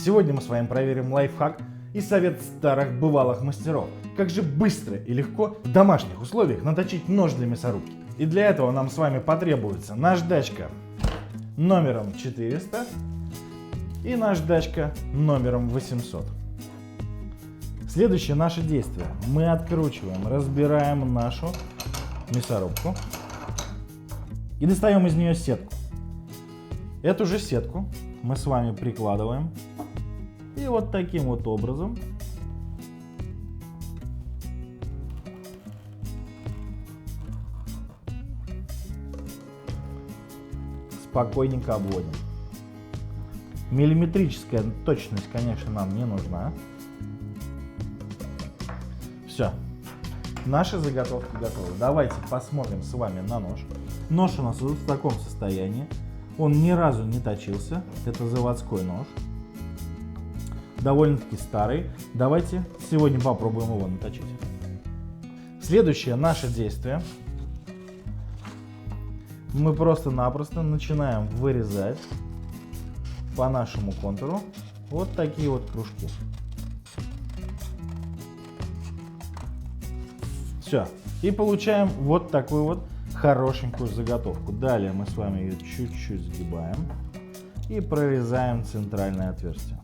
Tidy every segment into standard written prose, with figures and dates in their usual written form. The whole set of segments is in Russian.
Сегодня мы с вами проверим лайфхак и совет старых бывалых мастеров. Как же быстро и легко в домашних условиях наточить нож для мясорубки. И для этого нам с вами потребуется наждачка номером 400 и наждачка номером 800. Следующее наше действие. Мы откручиваем, разбираем нашу мясорубку и достаем из нее сетку. Эту же сетку мы с вами прикладываем и вот таким вот образом спокойненько обводим. Миллиметрическая точность, конечно, нам не нужна. Все. Наши заготовки готовы. Давайте посмотрим с вами на нож. Нож у нас вот в таком состоянии. Он ни разу не точился. Это заводской нож. Довольно-таки старый. Давайте сегодня попробуем его наточить. Следующее наше действие. Мы просто-напросто начинаем вырезать по нашему контуру вот такие вот кружки. Все. И получаем вот такую вот хорошенькую заготовку. Далее мы с вами ее чуть-чуть сгибаем и прорезаем центральное отверстие.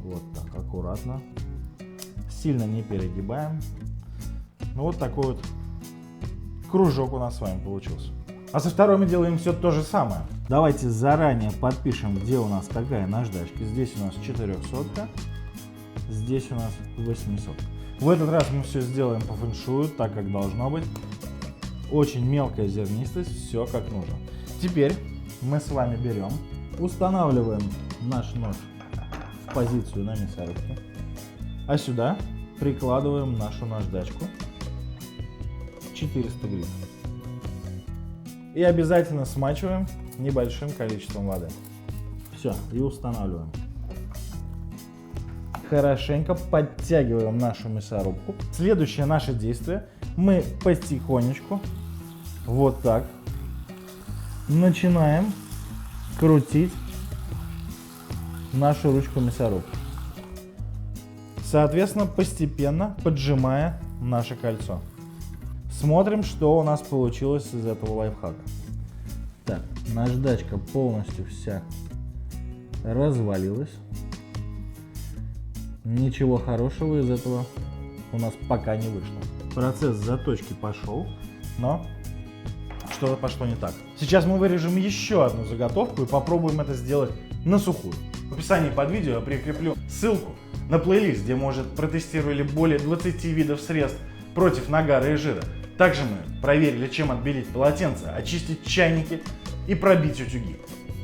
Вот так, аккуратно. Сильно не перегибаем. Вот такой вот кружок у нас с вами получился. А со второй мы делаем все то же самое. Давайте заранее подпишем, где у нас какая наждачка. Здесь у нас 400, здесь у нас 800. В этот раз мы все сделаем по фэншую, так как должно быть. Очень мелкая зернистость, все как нужно. Теперь мы с вами берем, устанавливаем наш нож в позицию на мясорубке, а сюда прикладываем нашу наждачку 400 гривен. И обязательно смачиваем небольшим количеством воды. Все, и устанавливаем. Хорошенько подтягиваем нашу мясорубку. Следующее наше действие. Мы потихонечку, вот так, начинаем крутить нашу ручку мясорубки. Соответственно, постепенно поджимая наше кольцо. Смотрим, что у нас получилось из этого лайфхака. Так, наждачка полностью вся развалилась. Ничего хорошего из этого у нас пока не вышло. Процесс заточки пошел, но что-то пошло не так. Сейчас мы вырежем еще одну заготовку и попробуем это сделать на сухую. В описании под видео я прикреплю ссылку на плейлист, где мы уже протестировали более 20 видов средств против нагара и жира. Также мы проверили, чем отбелить полотенце, очистить чайники и пробить утюги.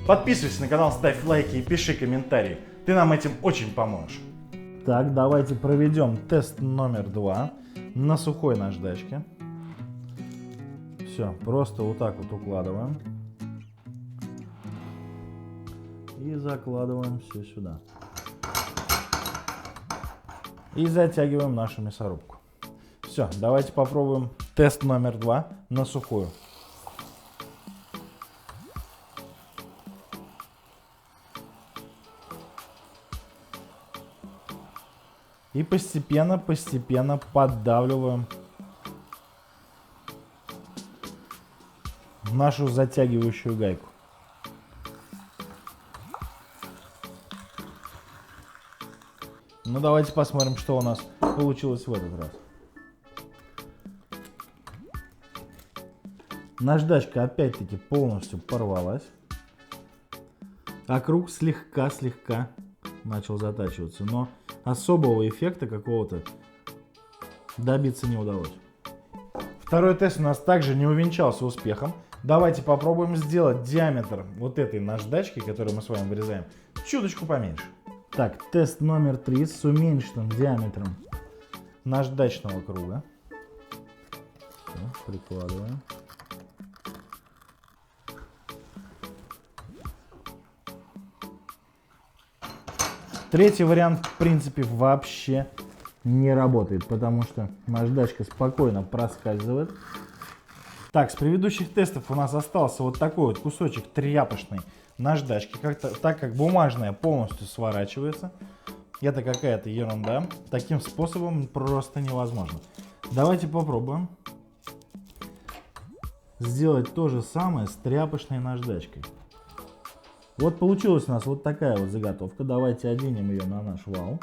Подписывайся на канал, ставь лайки и пиши комментарии. Ты нам этим очень поможешь. Так, давайте проведем тест номер 2 на сухой наждачке. Все, просто вот так вот укладываем. И закладываем все сюда. И затягиваем нашу мясорубку. Все, давайте попробуем тест номер 2 на сухую. И постепенно поддавливаем нашу затягивающую гайку. Ну давайте посмотрим, что у нас получилось в этот раз. Наждачка опять-таки полностью порвалась, а круг слегка начал затачиваться, но особого эффекта какого-то добиться не удалось. Второй тест у нас также не увенчался успехом. Давайте попробуем сделать диаметр вот этой наждачки, которую мы с вами вырезаем, чуточку поменьше. Так, тест номер 3 с уменьшенным диаметром наждачного круга. Все, прикладываем. Третий вариант, в принципе, вообще не работает, потому что наждачка спокойно проскальзывает. Так, с предыдущих тестов у нас остался вот такой вот кусочек тряпочный наждачки, так как бумажная полностью сворачивается. Это какая-то ерунда. Таким способом просто невозможно. Давайте попробуем сделать то же самое с тряпочной наждачкой. Вот получилась у нас вот такая вот заготовка. Давайте оденем ее на наш вал.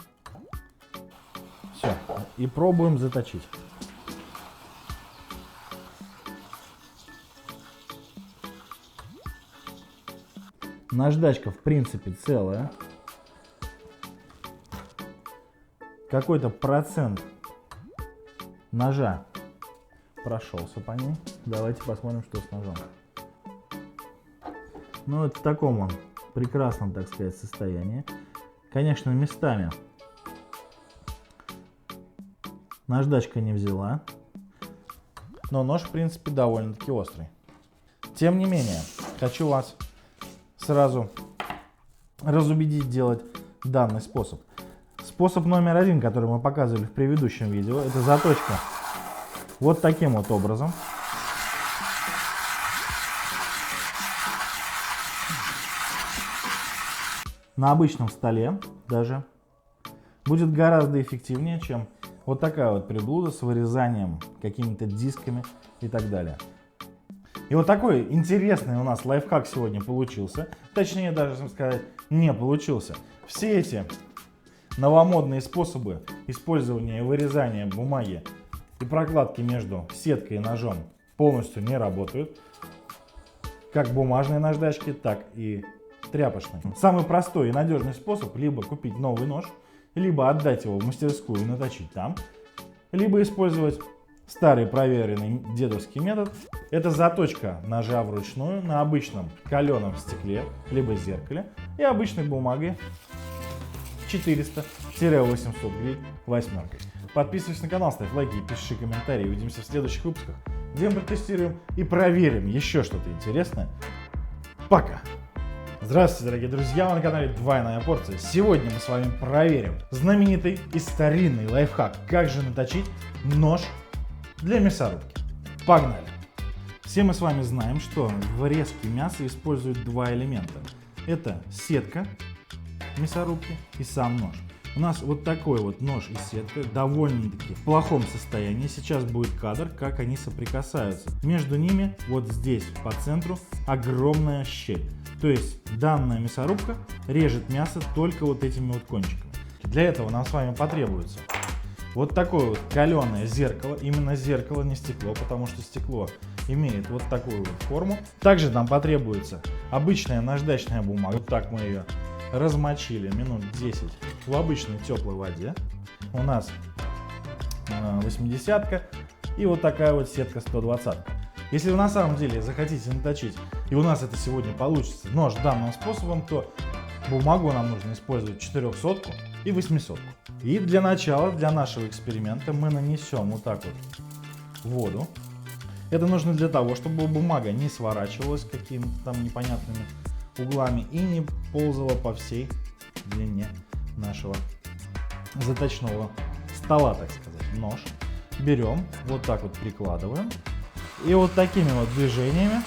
Все. И пробуем заточить. Наждачка в принципе целая. Какой-то процент ножа прошелся по ней. Давайте посмотрим, что с ножом. Ну, вот в таком он прекрасном, так сказать, состоянии. Конечно, местами наждачка не взяла, но нож, в принципе, довольно-таки острый. Тем не менее, хочу вас сразу разубедить делать данный способ. Способ номер один, который мы показывали в предыдущем видео, это заточка вот таким вот образом. На обычном столе даже будет гораздо эффективнее, чем вот такая вот приблуда с вырезанием какими-то дисками и так далее. И вот такой интересный у нас лайфхак сегодня получился. Точнее, даже сказать, не получился. Все эти новомодные способы использования и вырезания бумаги и прокладки между сеткой и ножом полностью не работают. Как бумажные наждачки, так и тряпочные. Самый простой и надежный способ — либо купить новый нож, либо отдать его в мастерскую и наточить там, либо использовать старый проверенный дедовский метод. Это заточка ножа вручную на обычном каленом стекле, либо зеркале и обычной бумагой 400-800 грей восьмеркой. Подписывайся на канал, ставь лайки и пиши комментарии. Увидимся в следующих выпусках, где мы протестируем и проверим еще что-то интересное. Пока! Здравствуйте, дорогие друзья, вы на канале Двойная Порция. Сегодня мы с вами проверим знаменитый и старинный лайфхак, как же наточить нож для мясорубки. Погнали! Все мы с вами знаем, что в резке мяса используют два элемента. Это сетка мясорубки и сам нож. У нас вот такой вот нож и сетка довольно-таки в плохом состоянии. Сейчас будет кадр, как они соприкасаются. Между ними вот здесь по центру огромная щель. То есть данная мясорубка режет мясо только вот этими вот кончиками. Для этого нам с вами потребуется вот такое вот каленое зеркало. Именно зеркало, не стекло, потому что стекло имеет вот такую вот форму. Также нам потребуется обычная наждачная бумага. Вот так мы ее размочили минут 10 в обычной теплой воде. У нас 80-ка и вот такая вот сетка 120-ка. Если вы на самом деле захотите наточить, и у нас это сегодня получится нож данным способом, то бумагу нам нужно использовать 400-ку и 800-ку. И для начала, для нашего эксперимента, мы нанесем вот так вот воду. Это нужно для того, чтобы бумага не сворачивалась какими-то там непонятными углами и не ползала по всей длине нашего заточного стола, так сказать. Нож берем, вот так вот прикладываем. И вот такими вот движениями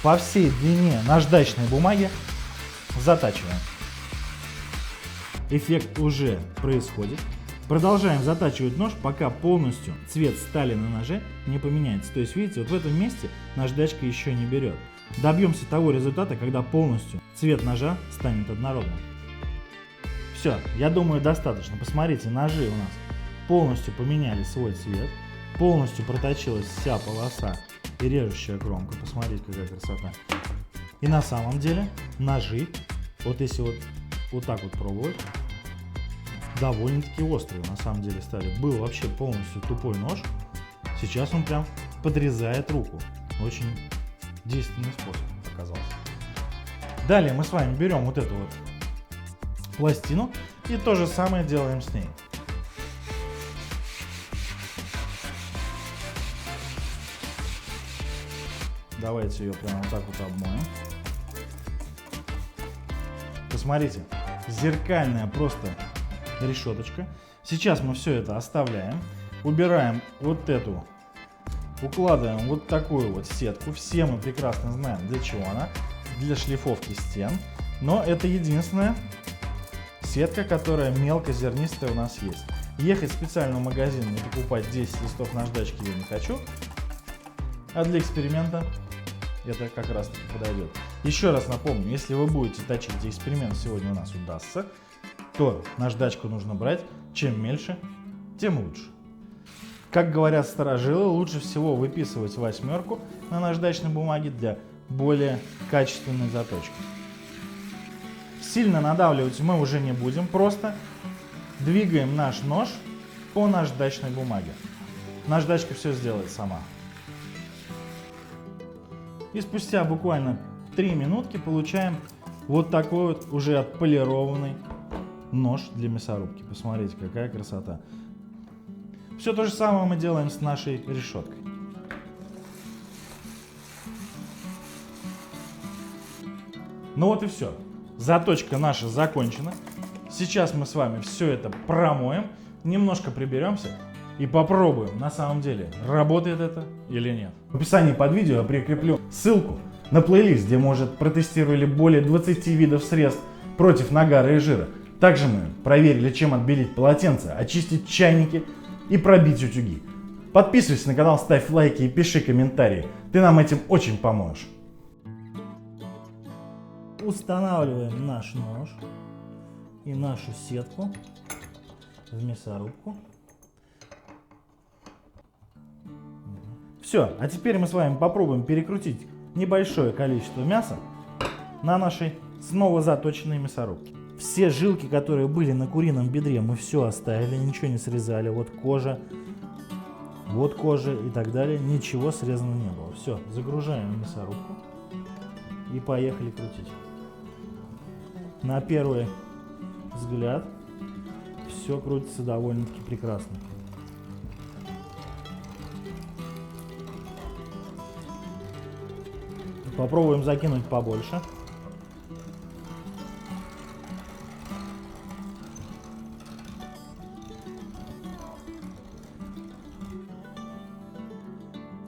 по всей длине наждачной бумаги затачиваем. Эффект уже происходит. Продолжаем затачивать нож, пока полностью цвет стали на ноже не поменяется. То есть, видите, вот в этом месте наждачка еще не берет. Добьемся того результата, когда полностью цвет ножа станет однородным. Все, я думаю, достаточно. Посмотрите, ножи у нас полностью поменяли свой цвет, полностью проточилась вся полоса и режущая кромка. Посмотрите, какая красота. И на самом деле ножи, вот если вот так вот пробовать, довольно-таки острые на самом деле стали. Был вообще полностью тупой нож, сейчас он прям подрезает руку. Очень действенный способ оказался. Далее мы с вами берем вот эту вот пластину и то же самое делаем с ней. Давайте ее прямо вот так вот обмоем. Посмотрите, зеркальная просто решеточка. Сейчас мы все это оставляем, убираем вот эту укладываем вот такую вот сетку. Все мы прекрасно знаем, для чего она. Для шлифовки стен. Но это единственная сетка, которая мелкозернистая у нас есть. Ехать специально в магазин и покупать 10 листов наждачки я не хочу. А для эксперимента это как раз таки подойдет. Еще раз напомню, если вы будете точить, и эксперимент сегодня у нас удастся, то наждачку нужно брать чем мельче, тем лучше. Как говорят старожилы, лучше всего выписывать 8 на наждачной бумаге для более качественной заточки. Сильно надавливать мы уже не будем, просто двигаем наш нож по наждачной бумаге. Наждачка все сделает сама. И спустя буквально 3 минутки получаем вот такой вот уже отполированный нож для мясорубки. Посмотрите, какая красота. Все то же самое мы делаем с нашей решеткой. Ну вот и все. Заточка наша закончена. Сейчас мы с вами все это промоем, немножко приберемся и попробуем, на самом деле, работает это или нет. В описании под видео я прикреплю ссылку на плейлист, где мы уже протестировали более 20 видов средств против нагара и жира. Также мы проверили, чем отбелить полотенца, очистить чайники и пробить утюги. Подписывайся на канал, ставь лайки и пиши комментарии. Ты нам этим очень поможешь. Устанавливаем наш нож и нашу сетку в мясорубку. Все, а теперь мы с вами попробуем перекрутить небольшое количество мяса на нашей снова заточенной мясорубке. Все жилки, которые были на курином бедре, мы все оставили, ничего не срезали. Вот кожа и так далее, ничего срезано не было. Все, загружаем в мясорубку и поехали крутить. На первый взгляд все крутится довольно-таки прекрасно. Попробуем закинуть побольше.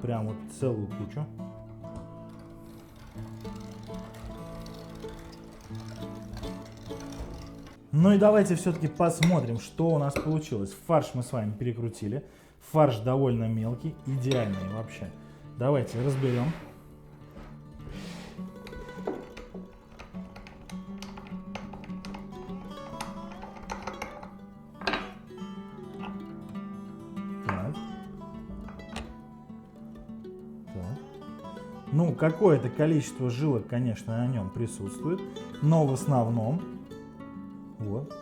Прям вот целую кучу. Ну и давайте все-таки посмотрим, что у нас получилось. Фарш мы с вами перекрутили. Фарш довольно мелкий, идеальный вообще. Давайте разберем. Ну, какое-то количество жилок, конечно, на нем присутствует, но в основном, вот,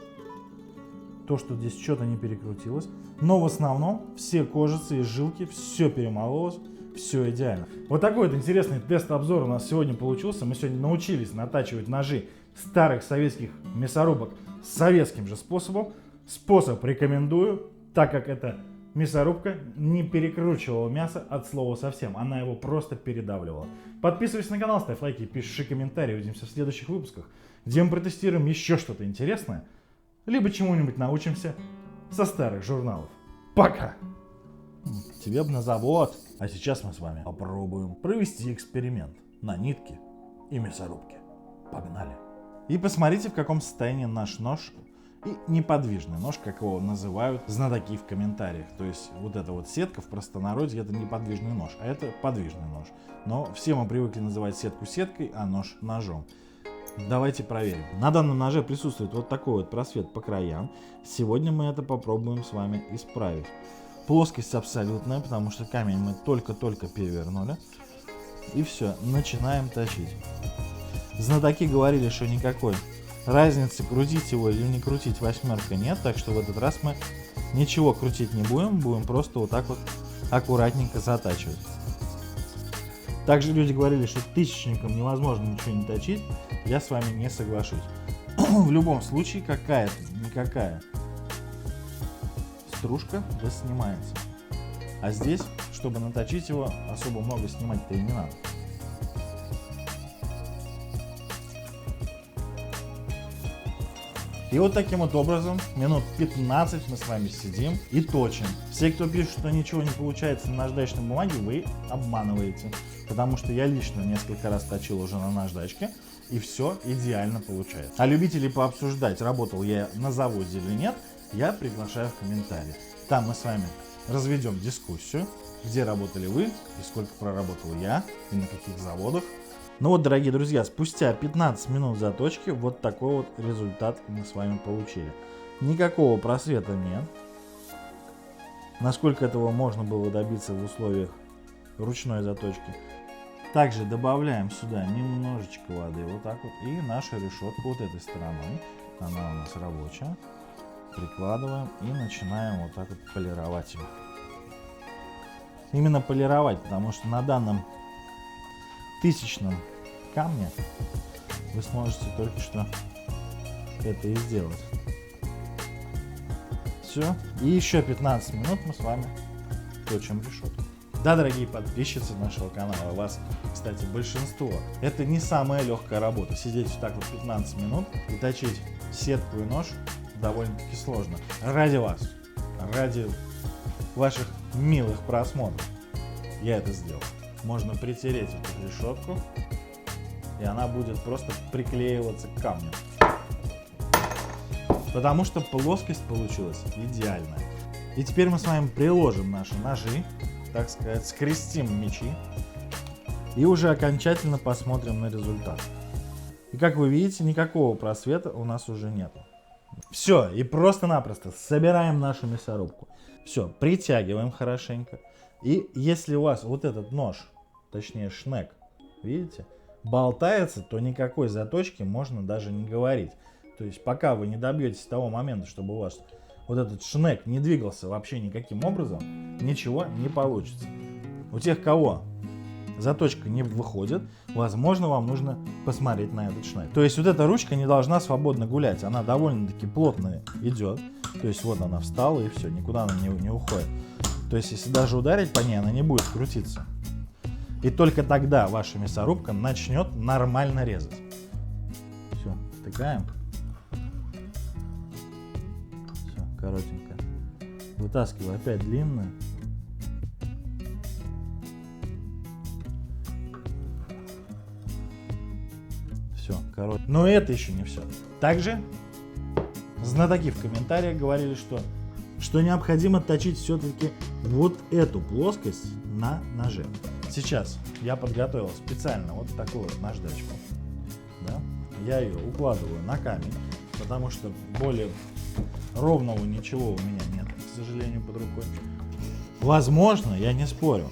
то, что здесь что-то не перекрутилось, но в основном все кожицы и жилки, все перемололось, все идеально. Вот такой вот интересный тест-обзор у нас сегодня получился. Мы сегодня научились натачивать ножи старых советских мясорубок советским же способом. Способ рекомендую, так как это мясорубка не перекручивала мясо от слова совсем, она его просто передавливала. Подписывайся на канал, ставь лайки, пиши комментарии. Увидимся в следующих выпусках, где мы протестируем еще что-то интересное, либо чему-нибудь научимся со старых журналов. Пока! Тебе бы на завод. А сейчас мы с вами попробуем провести эксперимент на нитке и мясорубке. Погнали! И посмотрите, в каком состоянии наш нож и неподвижный нож, как его называют знатоки в комментариях. То есть вот эта вот сетка в простонародье — это неподвижный нож, а это подвижный нож. Но все мы привыкли называть сетку сеткой, а нож ножом. Давайте проверим. На данном ноже присутствует вот такой вот просвет по краям. Сегодня мы это попробуем с вами исправить. Плоскость абсолютная, потому что камень мы только-только перевернули. И все, начинаем точить. Знатоки говорили, что никакой разницы, крутить его или не крутить восьмерка, нет, так что в этот раз мы ничего крутить не будем, будем просто вот так вот аккуратненько затачивать. Также люди говорили, что тысячником невозможно ничего не точить, я с вами не соглашусь. В любом случае, какая-никакая стружка да снимается. А здесь, чтобы наточить его, особо много снимать-то и не надо. И вот таким вот образом минут 15 мы с вами сидим и точим. Все, кто пишет, что ничего не получается на наждачной бумаге, вы обманываете. Потому что я лично несколько раз точил уже на наждачке, и все идеально получается. А любителей пообсуждать, работал я на заводе или нет, я приглашаю в комментарии. Там мы с вами разведем дискуссию, где работали вы и сколько проработал я, и на каких заводах. Ну вот, дорогие друзья, спустя 15 минут заточки вот такой вот результат мы с вами получили. Никакого просвета нет. Насколько этого можно было добиться в условиях ручной заточки. Также добавляем сюда немножечко воды, вот так вот, и нашу решетку вот этой стороной, она у нас рабочая, прикладываем и начинаем вот так вот полировать ее. Именно полировать, потому что на данном тысячном камне вы сможете только что это и сделать. Все. И еще 15 минут мы с вами точим решетку. Да, дорогие подписчицы нашего канала, у вас, кстати, большинство. Это не самая легкая работа. Сидеть вот так вот 15 минут и точить сетку и нож довольно-таки сложно. Ради вас, ради ваших милых просмотров я это сделал. Можно притереть эту решетку, и она будет просто приклеиваться к камню. Потому что плоскость получилась идеальная. И теперь мы с вами приложим наши ножи, так сказать, скрестим мечи и уже окончательно посмотрим на результат. И как вы видите, никакого просвета у нас уже нету. Все, и просто-напросто собираем нашу мясорубку. Все, притягиваем хорошенько. И если у вас вот этот нож, точнее шнек, видите, болтается, то никакой заточки можно даже не говорить. То есть пока вы не добьетесь того момента, чтобы у вас вот этот шнек не двигался вообще никаким образом, ничего не получится. У тех, кого заточка не выходит, возможно, вам нужно посмотреть на этот шнек. То есть вот эта ручка не должна свободно гулять, она довольно-таки плотно идет. То есть вот она встала и все, никуда она не уходит. То есть если даже ударить по ней, она не будет крутиться. И только тогда ваша мясорубка начнет нормально резать. Все, втыкаем. Коротенько. Вытаскиваю опять длинную. Все, короче. Но это еще не все. Также знатоки в комментариях говорили, что необходимо точить все-таки вот эту плоскость на ноже. Сейчас я подготовил специально вот такую вот наждачку. Да? Я ее укладываю на камень, потому что более ровного ничего у меня нет, к сожалению, под рукой. Возможно, я не спорю,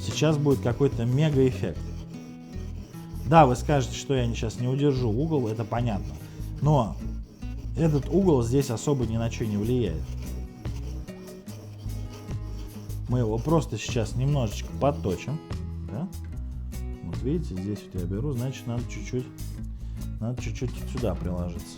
сейчас будет какой-то мега эффект. Да, вы скажете, что я сейчас не удержу угол, это понятно. Но этот угол здесь особо ни на что не влияет. Мы его просто сейчас немножечко подточим. Да? Вот видите, здесь вот я беру, значит надо чуть-чуть сюда приложиться.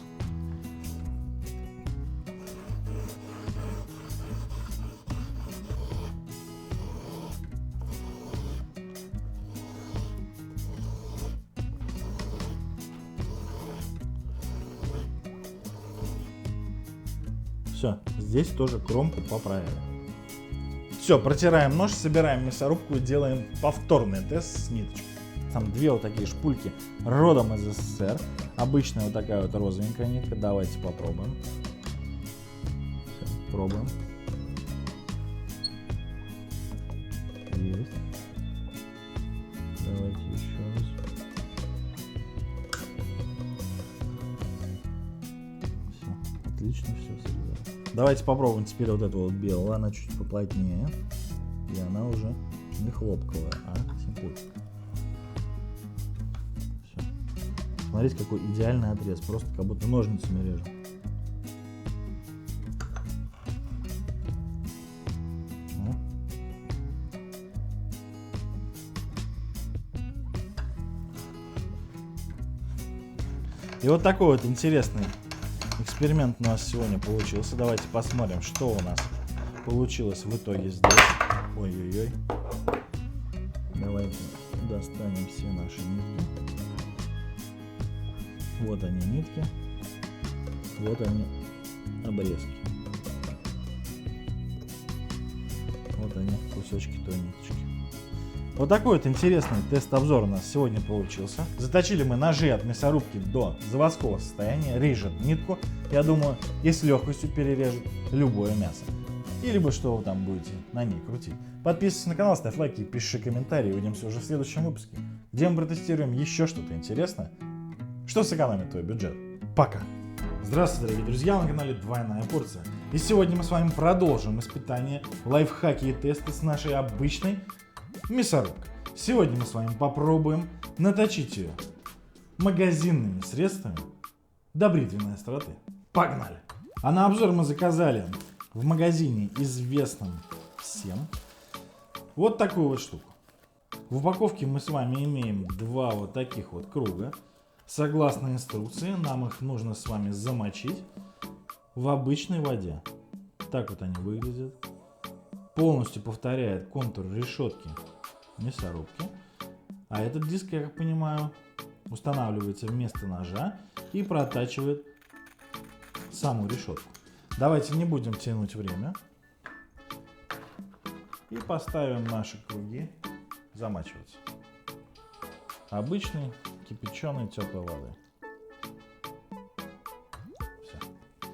Все, здесь тоже кромку поправили. Все, протираем нож, собираем мясорубку и делаем повторный тест с ниточкой. Там две вот такие шпульки родом из СССР. Обычная вот такая вот розовенькая нитка. Давайте попробуем. Все, пробуем. Есть. Давайте еще раз. Все, отлично, все срезано. Давайте попробуем теперь вот эту вот белую. Она чуть поплотнее. И она уже не хлопковая, а симпульская. Все. Смотрите, какой идеальный отрез. Просто как будто ножницами режем. И вот такой вот интересный эксперимент у нас сегодня получился. Давайте посмотрим, что у нас получилось в итоге здесь. Ой-ой-ой. Давайте достанем все наши нитки. Вот они, нитки. Вот они, обрезки. Вот они, кусочки той ниточки. Вот такой вот интересный тест-обзор у нас сегодня получился. Заточили мы ножи от мясорубки до заводского состояния, режет нитку. Я думаю, и с легкостью перережет любое мясо. И либо что вы там будете на ней крутить. Подписывайся на канал, ставь лайки, пиши комментарии. Увидимся уже в следующем выпуске, где мы протестируем еще что-то интересное, что сэкономит твой бюджет. Пока! Здравствуйте, дорогие друзья, на канале Двойная Порция. И сегодня мы с вами продолжим испытания, лайфхаки и тесты с нашей обычной мясорубкой. Сегодня мы с вами попробуем наточить ее магазинными средствами до бритвенной остроты. Погнали! А на обзор мы заказали в магазине, известном всем, вот такую вот штуку. В упаковке мы с вами имеем два вот таких вот круга. Согласно инструкции, нам их нужно с вами замочить в обычной воде. Так вот они выглядят. Полностью повторяет контур решетки мясорубки. А этот диск, я как понимаю, устанавливается вместо ножа и протачивает саму решетку. Давайте не будем тянуть время. И поставим наши круги замачиваться. Обычный кипяченой теплой воды. Все.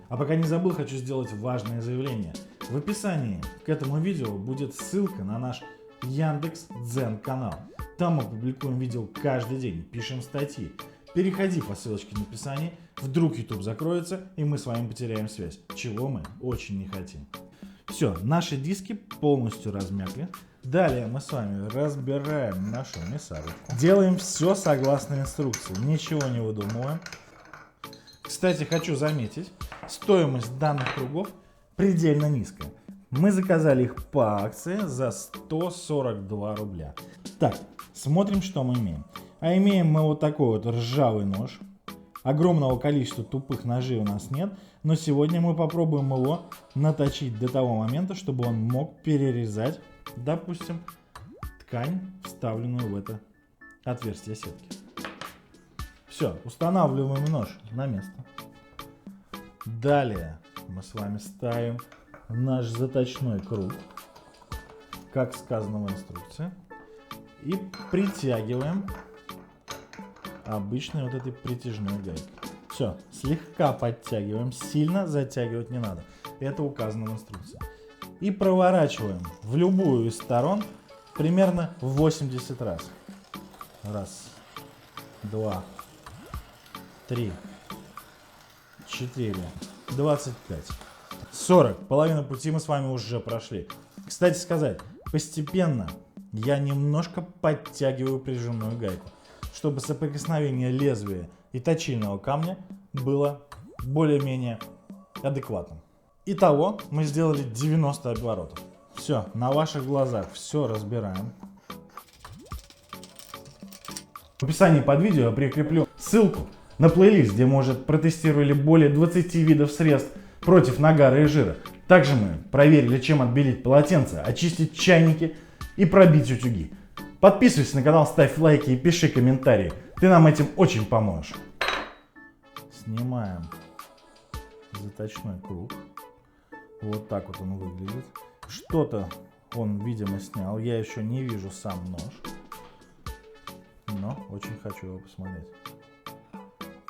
А пока не забыл, хочу сделать важное заявление. В описании к этому видео будет ссылка на наш Яндекс.Дзен канал. Там мы публикуем видео каждый день, пишем статьи. Переходи по ссылочке в описании, вдруг YouTube закроется и мы с вами потеряем связь, чего мы очень не хотим. Все, наши диски полностью размякли. Далее мы с вами разбираем нашу мясорубку. Делаем все согласно инструкции, ничего не выдумываем. Кстати, хочу заметить, стоимость данных кругов предельно низкая. Мы заказали их по акции за 142 рубля. Так, смотрим, что мы имеем. А имеем мы вот такой вот ржавый нож. Огромного количества тупых ножей у нас нет, но сегодня мы попробуем его наточить до того момента, чтобы он мог перерезать, допустим, ткань, вставленную в это отверстие сетки. Все, устанавливаем нож на место. Далее мы с вами ставим наш заточной круг, как сказано в инструкции, и притягиваем обычной вот этой притяжной гайкой. Все, слегка подтягиваем, сильно затягивать не надо. Это указано в инструкции. И проворачиваем в любую из сторон примерно 80 раз. Раз, два, три, 4, 25, 40. Половину пути мы с вами уже прошли. Кстати сказать, постепенно я немножко подтягиваю прижимную гайку, чтобы соприкосновение лезвия и точильного камня было более-менее адекватным. Итого мы сделали 90 оборотов. Все, на ваших глазах все разбираем. В описании под видео я прикреплю ссылку на плейлист, где мы уже протестировали более 20 видов средств против нагара и жира. Также мы проверили, чем отбелить полотенца, очистить чайники и пробить утюги. Подписывайся на канал, ставь лайки и пиши комментарии. Ты нам этим очень поможешь. Снимаем заточной круг. Вот так вот он выглядит. Что-то он, видимо, снял. Я еще не вижу сам нож. Но очень хочу его посмотреть.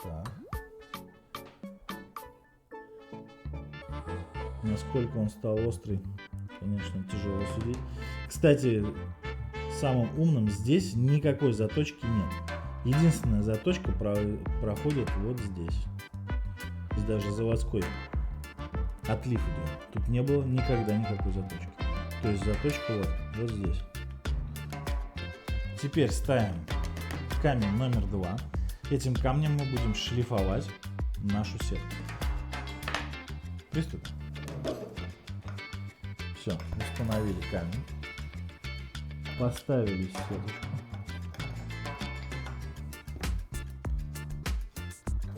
Так. Насколько он стал острый, конечно, тяжело судить. Кстати, самым умным здесь никакой заточки нет. Единственная заточка проходит вот здесь. Здесь даже заводской отлив идет. Тут не было никогда никакой заточки. То есть заточка вот здесь. Теперь ставим камень номер 2. Этим камнем мы будем шлифовать нашу сетку. Приступим. Все, установили камень. Поставили сеточку.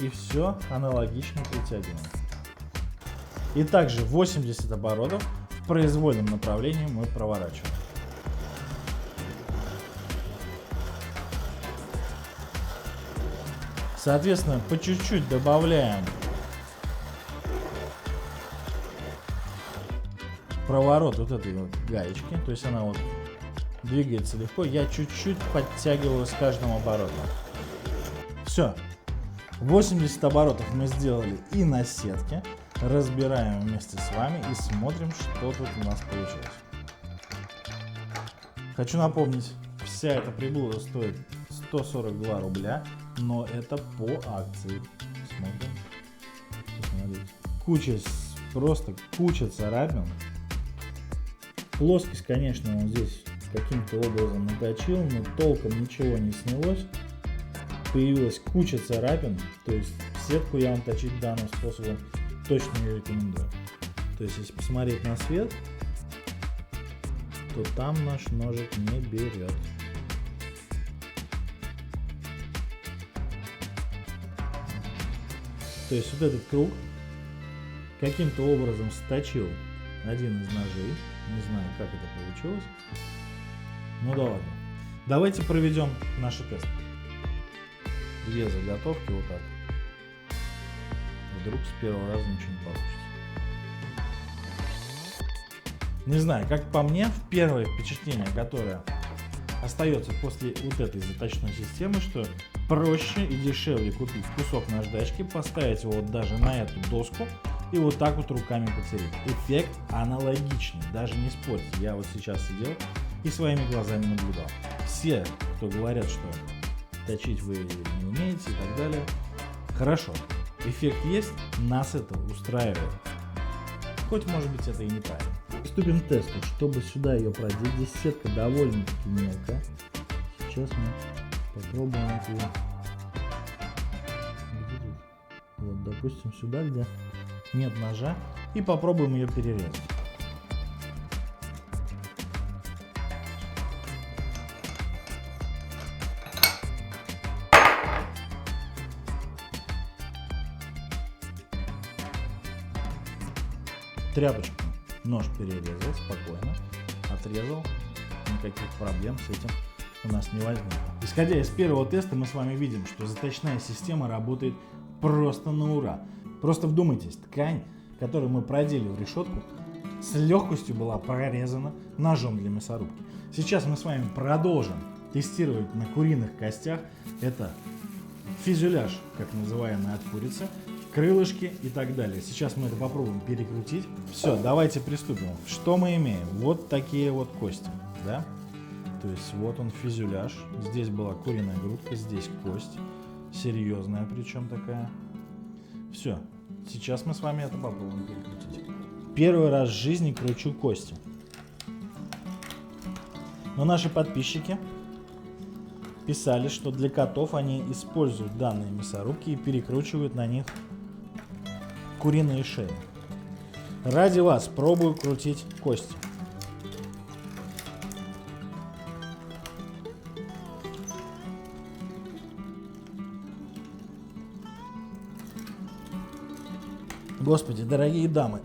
И все аналогично притягиваем. И также 80 оборотов в произвольном направлении мы проворачиваем. Соответственно, по чуть-чуть добавляем проворот вот этой вот гаечки, то есть она вот двигается легко, я чуть-чуть подтягиваю с каждым оборотом. Все. 80 оборотов мы сделали и на сетке. Разбираем вместе с вами и смотрим, что тут у нас получилось. Хочу напомнить, вся эта приблуда стоит 142 рубля, но это по акции. Смотрим. Посмотрите. Просто куча царапин. Плоскость, конечно, он здесь каким-то образом наточил, но толком ничего не снялось. Появилась куча царапин, то есть сетку я вам точить данным способом точно не рекомендую. То есть если посмотреть на свет, то там наш ножик не берет. То есть вот этот круг каким-то образом сточил один из ножей. Не знаю, как это получилось. Ну да ладно. Давайте проведем наши тесты. Две заготовки вот так. Вдруг с первого раза ничего не получится. Не знаю, как по мне, первое впечатление, которое остается после вот этой заточной системы, что проще и дешевле купить кусок наждачки, поставить его вот даже на эту доску и вот так вот руками потереть. Эффект аналогичный, даже не спорьте. Я вот сейчас сидел и своими глазами наблюдал. Все, кто говорят, что точить вы не умеете и так далее, хорошо. Эффект есть, нас это устраивает. Хоть, может быть, это и неправильно. Приступим к тесту. Чтобы сюда ее продеть, здесь сетка довольно-таки мелкая. Сейчас мы попробуем ее. Вот, допустим, сюда, где нет ножа, и попробуем ее перерезать. Тряпочку нож перерезал спокойно, отрезал, никаких проблем с этим у нас не возникло. Исходя из первого теста мы с вами видим, что заточная система работает просто на ура. Просто вдумайтесь, ткань, которую мы продели в решетку, с легкостью была прорезана ножом для мясорубки. Сейчас мы с вами продолжим тестировать на куриных костях. Это фюзеляж, как называемый, от курицы, крылышки и так далее. Сейчас мы это попробуем перекрутить. Все, давайте приступим. Что мы имеем? Вот такие вот кости, да? То есть вот он фюзеляж. Здесь была куриная грудка, здесь кость. Серьезная причем такая. Все, сейчас мы с вами это попробуем перекрутить. Первый раз в жизни кручу кости. Но наши подписчики писали, что для котов они используют данные мясорубки и перекручивают на них куриные шеи. Ради вас пробую крутить кости. Господи, дорогие дамы,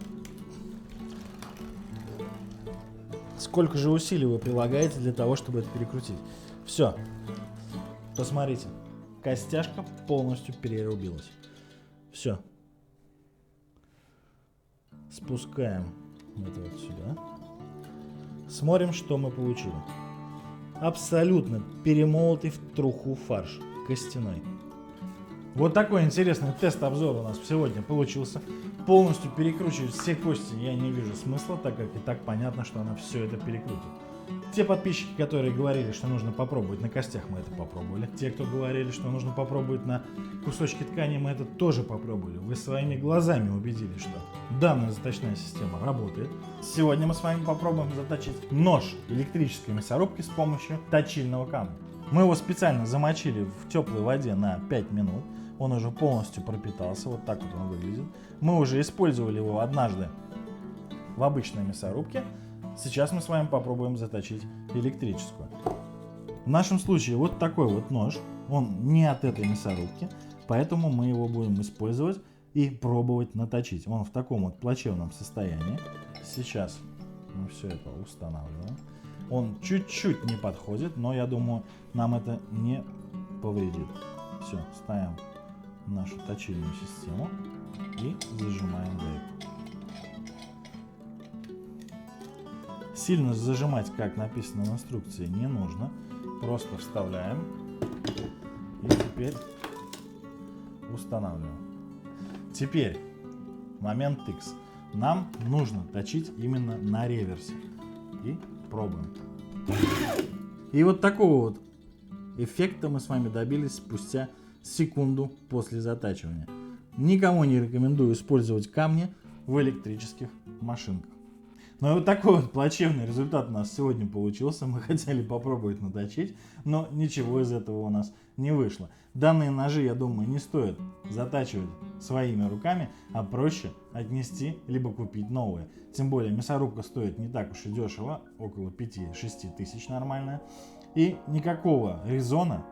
сколько же усилий вы прилагаете для того, чтобы это перекрутить? Все, посмотрите, костяшка полностью перерубилась. Все. Спускаем это вот сюда. Смотрим, что мы получили. Абсолютно перемолотый в труху фарш костяной. Вот такой интересный тест-обзор у нас сегодня получился. Полностью перекручивать все кости я не вижу смысла, так как и так понятно, что она все это перекрутит. Те подписчики, которые говорили, что нужно попробовать на костях, мы это попробовали. Те, кто говорили, что нужно попробовать на кусочке ткани, мы это тоже попробовали. Вы своими глазами убедились, что данная заточная система работает. Сегодня мы с вами попробуем заточить нож электрической мясорубки с помощью точильного камня. Мы его специально замочили в теплой воде на 5 минут. Он уже полностью пропитался, вот так вот он выглядит. Мы уже использовали его однажды в обычной мясорубке. Сейчас мы с вами попробуем заточить электрическую. В нашем случае вот такой вот нож, он не от этой мясорубки, поэтому мы его будем использовать и пробовать наточить. Он в таком вот плачевном состоянии. Сейчас мы все это устанавливаем. Он чуть-чуть не подходит, но я думаю, нам это не повредит. Все, ставим нашу точильную систему и зажимаем гайку. Сильно зажимать, как написано в инструкции, не нужно. Просто вставляем. И теперь устанавливаем. Теперь момент X. Нам нужно точить именно на реверсе. И пробуем. И вот такого вот эффекта мы с вами добились спустя секунду после затачивания. Никому не рекомендую использовать камни в электрических машинках. Ну и вот такой вот плачевный результат у нас сегодня получился. Мы хотели попробовать наточить, но ничего из этого у нас не вышло. Данные ножи, я думаю, не стоит затачивать своими руками, а проще отнести либо купить новые. Тем более мясорубка стоит не так уж и дешево, около 5-6 тысяч нормальная. И никакого резона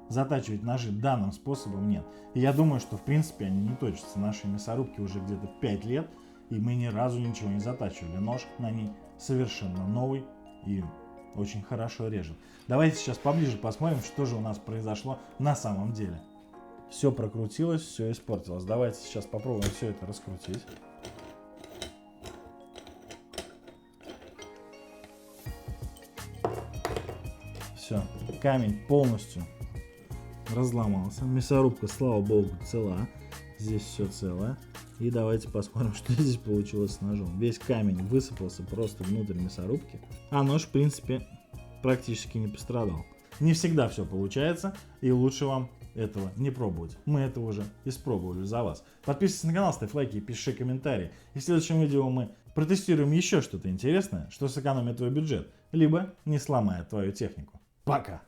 затачивать ножи данным способом нет. И я думаю, что в принципе они не точатся. Наши мясорубки уже где-то 5 лет. И мы ни разу ничего не затачивали. Нож на ней совершенно новый и очень хорошо режет. Давайте сейчас поближе посмотрим, что же у нас произошло на самом деле. Все прокрутилось, все испортилось. Давайте сейчас попробуем все это раскрутить. Все, камень полностью разломался. Мясорубка, слава богу, цела. Здесь все целое. И давайте посмотрим, что здесь получилось с ножом. Весь камень высыпался просто внутрь мясорубки, а нож, в принципе, практически не пострадал. Не всегда все получается, и лучше вам этого не пробовать. Мы это уже испробовали за вас. Подписывайся на канал, ставь лайки и пиши комментарии. И в следующем видео мы протестируем еще что-то интересное, что сэкономит твой бюджет, либо не сломает твою технику. Пока!